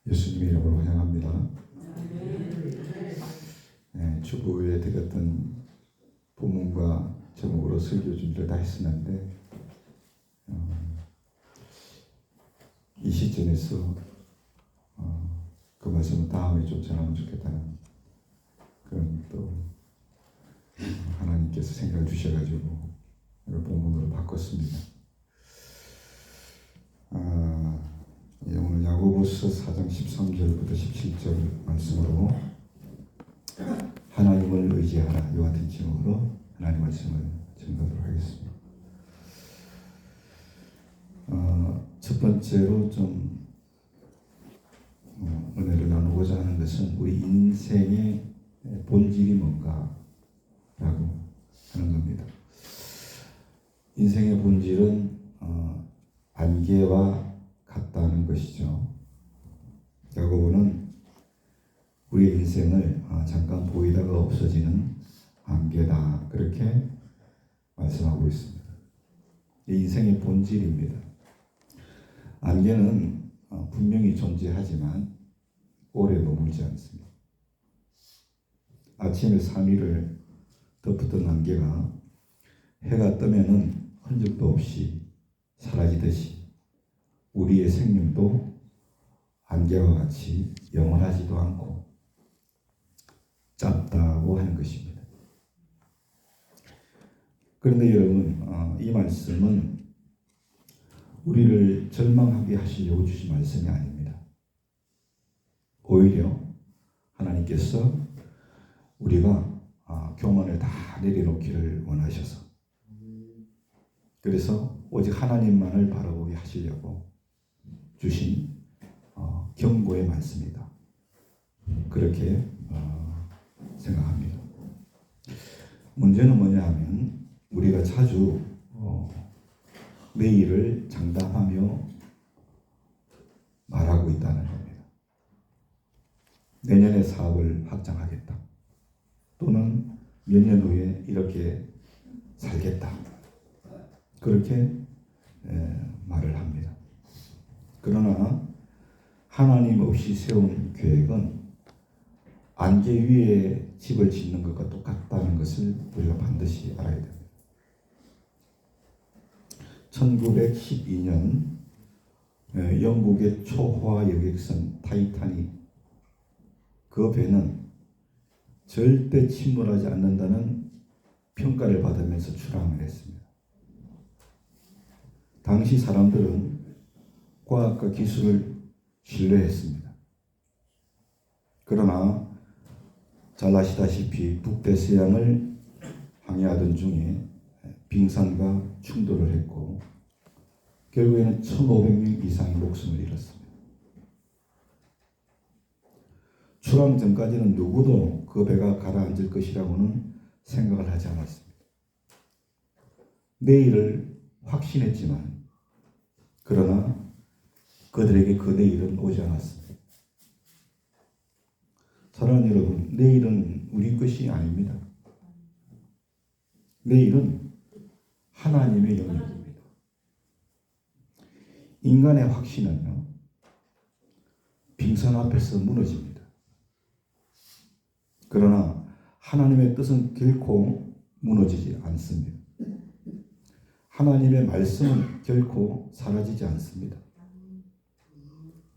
예수님의 이름으로 환영합니다. 네, 주보에 드렸던 본문과 제목으로 설교 준비를 다 했었는데 이 시점에서 그 말씀을 다음에 좀 전하면 좋겠다는 그런 또 하나님께서 생각을 주셔가지고 이걸 본문으로 바꿨습니다. 오늘 야고보서 4장 13절부터 17절 말씀으로 하나님을 의지하라 이와 같은 제목으로 하나님 말씀을 전하도록 하겠습니다. 첫 번째로 좀 은혜를 나누고자 하는 것은 우리 인생의 본질이 뭔가라고 하는 겁니다. 인생의 본질은 안개와 같다는 것이죠. 야고보는 우리 인생을 잠깐 보이다가 없어지는 안개다 그렇게 말씀하고 있습니다. 이 인생의 본질입니다. 안개는 분명히 존재하지만 오래 머물지 않습니다. 아침에 3일을 덮었던 안개가 해가 뜨면은 흔적도 없이 사라지듯이 우리의 생명도 안개와 같이 영원하지도 않고 짧다고 하는 것입니다. 그런데 여러분, 이 말씀은 우리를 절망하게 하시려고 주신 말씀이 아닙니다. 오히려 하나님께서 우리가 교만을 다 내려놓기를 원하셔서 그래서 오직 하나님만을 바라보게 하시려고 주신 경고의 말씀이다. 그렇게 생각합니다. 문제는 뭐냐 하면 우리가 자주 내일을 장담하며 말하고 있다는 겁니다. 내년에 사업을 확장하겠다. 또는 몇 년 후에 이렇게 살겠다. 그렇게 말을 합니다. 그러나 하나님 없이 세운 계획은 안개 위에 집을 짓는 것과 똑같다는 것을 우리가 반드시 알아야 됩니다. 1912년 영국의 초호화 여객선 타이타닉 그 배는 절대 침몰하지 않는다는 평가를 받으면서 출항을 했습니다. 당시 사람들은 과학과 기술을 신뢰했습니다. 그러나 잘 아시다시피 북대서양을 항해하던 중에 빙산과 충돌을 했고 결국에는 1,500명 이상의 목숨을 잃었습니다. 출항 전까지는 누구도 그 배가 가라앉을 것이라고는 생각을 하지 않았습니다. 내일을 확신했지만 그러나 그들에게 그 내일은 오지 않았습니다. 사랑하는 여러분, 내일은 우리 것이 아닙니다. 내일은 하나님의 영역입니다. 인간의 확신은요, 빙산 앞에서 무너집니다. 그러나 하나님의 뜻은 결코 무너지지 않습니다. 하나님의 말씀은 결코 사라지지 않습니다.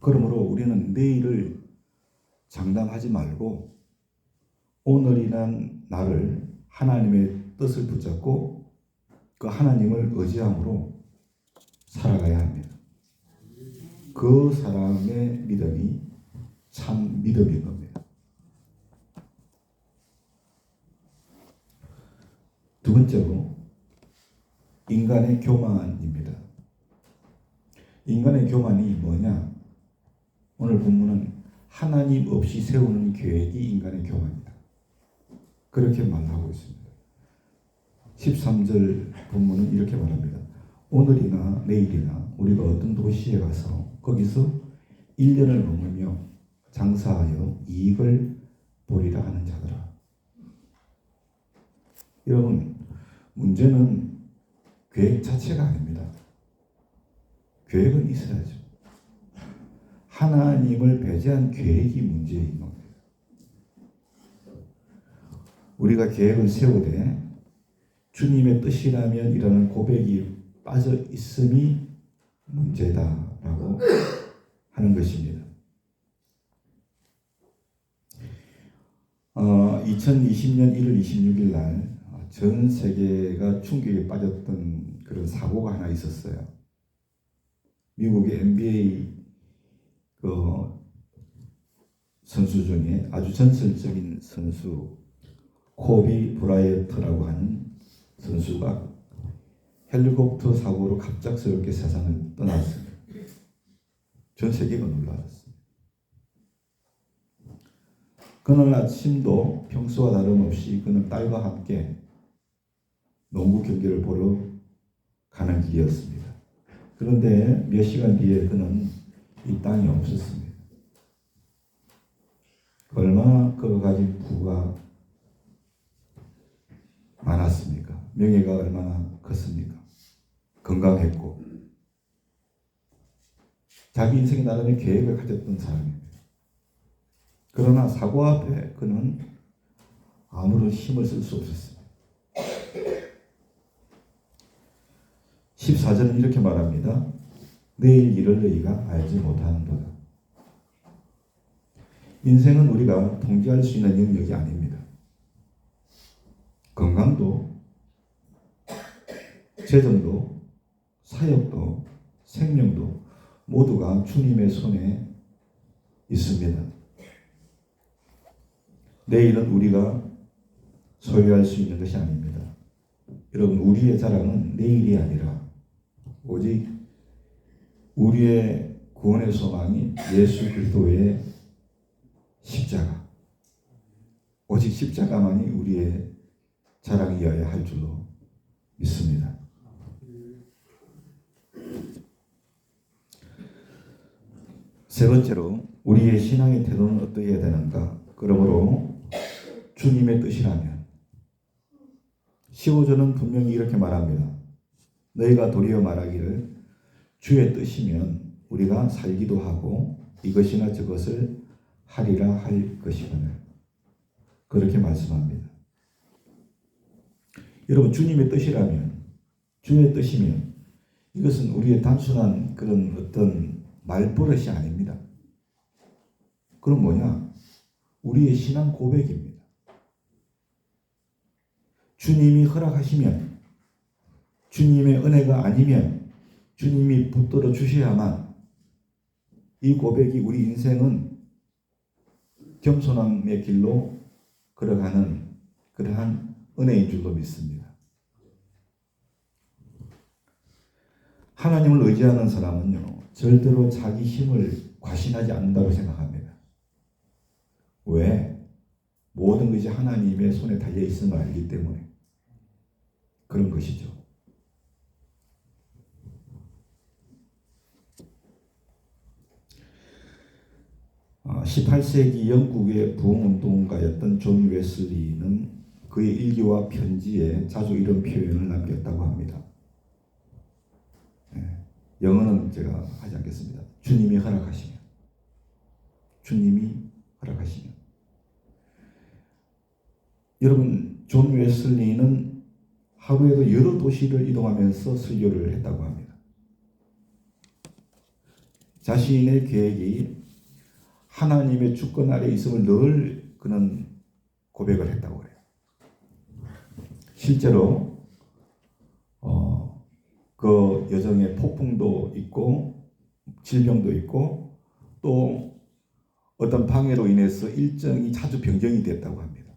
그러므로 우리는 내일을 장담하지 말고 오늘이란 나를 하나님의 뜻을 붙잡고 그 하나님을 의지함으로 살아가야 합니다. 그 사람의 믿음이 참 믿음인 겁니다. 두 번째로 인간의 교만입니다. 인간의 교만이 뭐냐? 오늘 본문은 하나님 없이 세우는 계획이 인간의 교만이다. 그렇게 말하고 있습니다. 13절 본문은 이렇게 말합니다. 오늘이나 내일이나 우리가 어떤 도시에 가서 거기서 1년을 머물며 장사하여 이익을 보리라 하는 자들아. 여러분, 문제는 계획 자체가 아닙니다. 계획은 있어야죠. 하나님을 배제한 계획이 문제인 겁니다. 우리가 계획을 세우되 주님의 뜻이라면 이라는 고백이 빠져 있음이 문제다라고 하는 것입니다. 2020년 1월 26일 날 전 세계가 충격에 빠졌던 그런 사고가 하나 있었어요. 미국의 NBA 선수 중에 아주 전설적인 선수 코비 브라이언트라고 하는 선수가 헬리콥터 사고로 갑작스럽게 세상을 떠났습니다. 전 세계가 놀랐습니다. 그날 아침도 평소와 다름없이 그는 딸과 함께 농구 경기를 보러 가는 길이었습니다. 그런데 몇 시간 뒤에 그는 이 땅에 없었습니다. 얼마나 그가 가진 부가 많았습니까? 명예가 얼마나 컸습니까? 건강했고 자기 인생의 나름의 계획을 가졌던 사람입니다. 그러나 사고 앞에 그는 아무런 힘을 쓸 수 없었습니다. 14절은 이렇게 말합니다. 내일 일을 너희가 알지 못하는도다. 인생은 우리가 통제할 수 있는 영역이 아닙니다. 건강도, 재정도, 사역도, 생명도 모두가 주님의 손에 있습니다. 내일은 우리가 소유할 수 있는 것이 아닙니다. 여러분, 우리의 자랑은 내일이 아니라 오직 우리의 구원의 소망이 예수 그리스도의 십자가, 오직 십자가만이 우리의 자랑이어야 할 줄로 믿습니다. 세 번째로 우리의 신앙의 태도는 어떠해야 되는가? 그러므로 주님의 뜻이라면 15절은 분명히 이렇게 말합니다. 너희가 도리어 말하기를 주의 뜻이면 우리가 살기도 하고 이것이나 저것을 하리라 할 것이거늘. 그렇게 말씀합니다. 여러분, 주님의 뜻이라면, 주의 뜻이면 이것은 우리의 단순한 그런 어떤 말버릇이 아닙니다. 그럼 뭐냐? 우리의 신앙 고백입니다. 주님이 허락하시면, 주님의 은혜가 아니면 주님이 붙들어 주셔야만 이 고백이 우리 인생은 겸손함의 길로 걸어가는 그러한 은혜인 줄로 믿습니다. 하나님을 의지하는 사람은요, 절대로 자기 힘을 과신하지 않는다고 생각합니다. 왜? 모든 것이 하나님의 손에 달려 있음을 알기 때문에 그런 것이죠. 18세기 영국의 부흥운동가였던 존 웨슬리는 그의 일기와 편지에 자주 이런 표현을 남겼다고 합니다. 영어는 제가 하지 않겠습니다. 주님이 허락하시면, 주님이 허락하시면. 여러분, 존 웨슬리는 하루에도 여러 도시를 이동하면서 설교를 했다고 합니다. 자신의 계획이 하나님의 주권 아래 있음을 늘 그는 고백을 했다고 그래요. 실제로 그 여정에 폭풍도 있고 질병도 있고 또 어떤 방해로 인해서 일정이 자주 변경이 됐다고 합니다.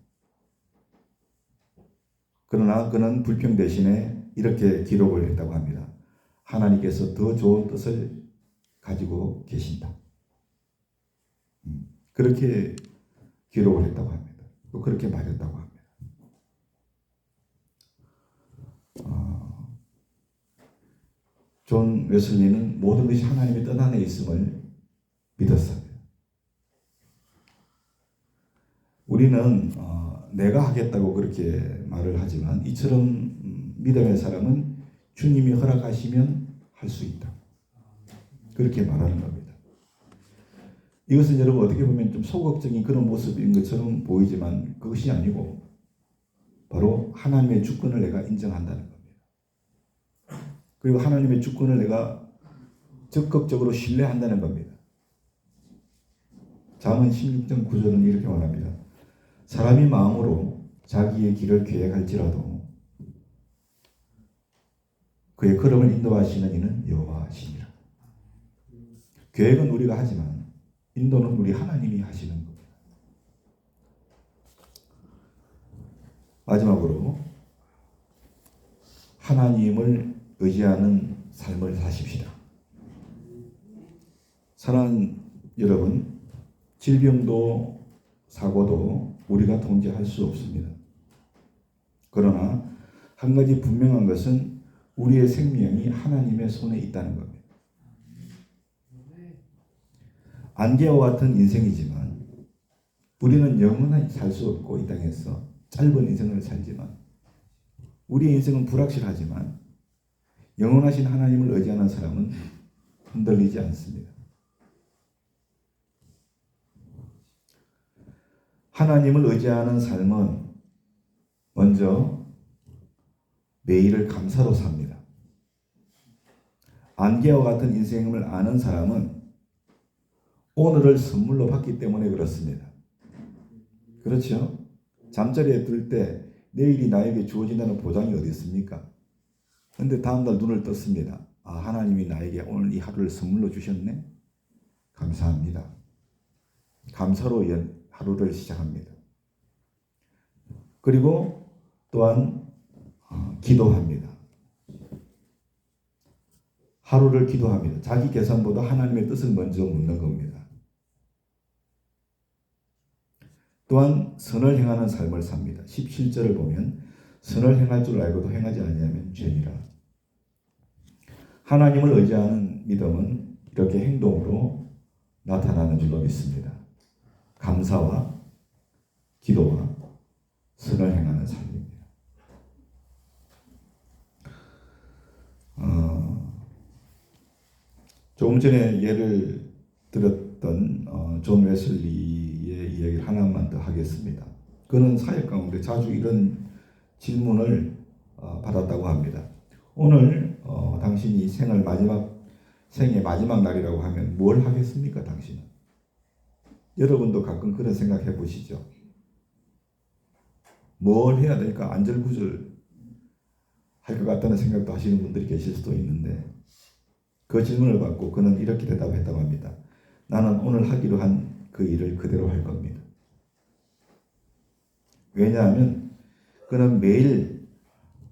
그러나 그는 불평 대신에 이렇게 기록을 했다고 합니다. 하나님께서 더 좋은 뜻을 가지고 계신다. 그렇게 기록을 했다고 합니다. 또 그렇게 말했다고 합니다. 존 웨슬리는 모든 것이 하나님의 뜻 안에 있음을 믿었습니다. 우리는 내가 하겠다고 그렇게 말을 하지만 이처럼 믿음의 사람은 주님이 허락하시면 할 수 있다. 그렇게 말하는 겁니다. 이것은 여러분 어떻게 보면 좀 소극적인 그런 모습인 것처럼 보이지만 그것이 아니고 바로 하나님의 주권을 내가 인정한다는 겁니다. 그리고 하나님의 주권을 내가 적극적으로 신뢰한다는 겁니다. 잠언 16장 9절은 이렇게 말합니다. 사람이 마음으로 자기의 길을 계획할지라도 그의 걸음을 인도하시는 이는 여호와시니라. 계획은 우리가 하지만 인도는 우리 하나님이 하시는 겁니다. 마지막으로 하나님을 의지하는 삶을 사십시다. 사랑하는 여러분, 질병도 사고도 우리가 통제할 수 없습니다. 그러나 한 가지 분명한 것은 우리의 생명이 하나님의 손에 있다는 겁니다. 안개와 같은 인생이지만 우리는 영원히 살 수 없고 이 땅에서 짧은 인생을 살지만 우리의 인생은 불확실하지만 영원하신 하나님을 의지하는 사람은 흔들리지 않습니다. 하나님을 의지하는 삶은 먼저 매일을 감사로 삽니다. 안개와 같은 인생을 아는 사람은 오늘을 선물로 받기 때문에 그렇습니다. 그렇죠? 잠자리에 들 때 내일이 나에게 주어진다는 보장이 어디 있습니까? 그런데 다음날 눈을 떴습니다. 아, 하나님이 나에게 오늘 이 하루를 선물로 주셨네? 감사합니다. 감사로 하루를 시작합니다. 그리고 또한 기도합니다. 하루를 기도합니다. 자기 계산보다 하나님의 뜻을 먼저 묻는 겁니다. 또한 선을 행하는 삶을 삽니다. 17절을 보면 선을 행할 줄 알고도 행하지 않으면 죄니라. 하나님을 의지하는 믿음은 이렇게 행동으로 나타나는 줄로 믿습니다. 감사와 기도와 선을 행하는 삶입니다. 조금 전에 예를 들었던 존 웨슬리의 이야기를 하나만 더 하겠습니다. 그는 사역 가운데 자주 이런 질문을 받았다고 합니다. 오늘 당신이 생의 마지막 날이라고 하면 뭘 하겠습니까, 당신은? 여러분도 가끔 그런 생각해 보시죠. 뭘 해야 될까 안절부절 할 것 같다는 생각도 하시는 분들이 계실 수도 있는데 그 질문을 받고 그는 이렇게 대답했다고 합니다. 나는 오늘 하기로 한 그 일을 그대로 할 겁니다. 왜냐하면 그는 매일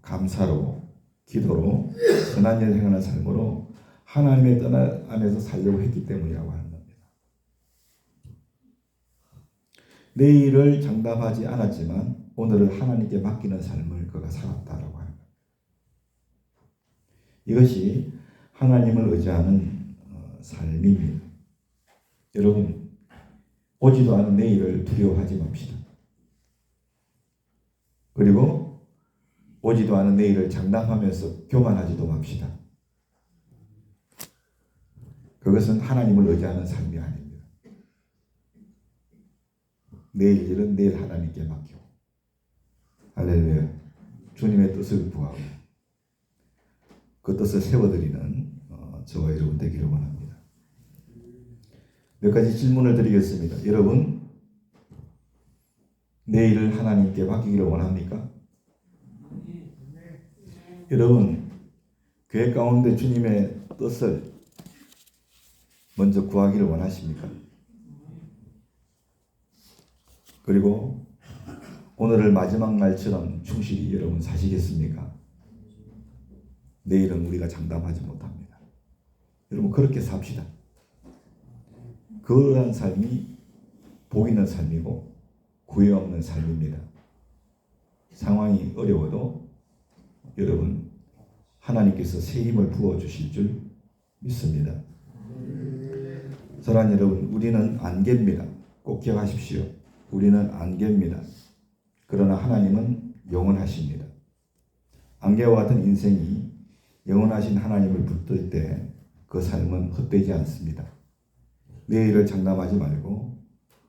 감사로 기도로 선한 일을 행하는 삶으로 하나님의 뜻 안에서 살려고 했기 때문이라고 하는 겁니다. 내일을 장담하지 않았지만 오늘을 하나님께 맡기는 삶을 그가 살았다라고 하는 겁니다. 이것이 하나님을 의지하는 삶입니다. 여러분, 오지도 않은 내일을 두려워하지 맙시다. 그리고 오지도 않은 내일을 장담하면서 교만하지도 맙시다. 그것은 하나님을 의지하는 삶이 아닙니다. 내일 일은 내일 하나님께 맡기고 할렐루야, 주님의 뜻을 구하고 그 뜻을 세워드리는 저와 여러분 되기를 원합니다. 몇 가지 질문을 드리겠습니다. 여러분, 내일을 하나님께 맡기기를 원합니까? 여러분, 계획 가운데 주님의 뜻을 먼저 구하기를 원하십니까? 그리고 오늘을 마지막 날처럼 충실히 여러분 사시겠습니까? 내일은 우리가 장담하지 못합니다. 여러분, 그렇게 삽시다. 그러한 삶이 복 있는 삶이고 구애 없는 삶입니다. 상황이 어려워도 여러분, 하나님께서 새 힘을 부어주실 줄 믿습니다. 사랑하는 여러분, 우리는 안개입니다. 꼭 기억하십시오. 우리는 안개입니다. 그러나 하나님은 영원하십니다. 안개와 같은 인생이 영원하신 하나님을 붙들 때 그 삶은 헛되지 않습니다. 내일을 장담하지 말고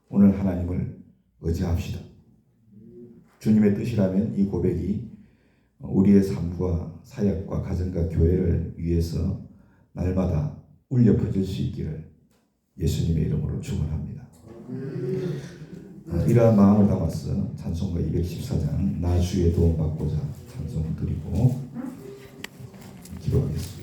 오늘 하나님을 의지합시다. 주님의 뜻이라면 이 고백이 우리의 삶과 사역과 가정과 교회를 위해서 날마다 울려 퍼질 수 있기를 예수님의 이름으로 축원합니다. 이러한 마음을 담아서 찬송가 214장 나 주의 도움 받고자 찬송을 드리고 기도하겠습니다.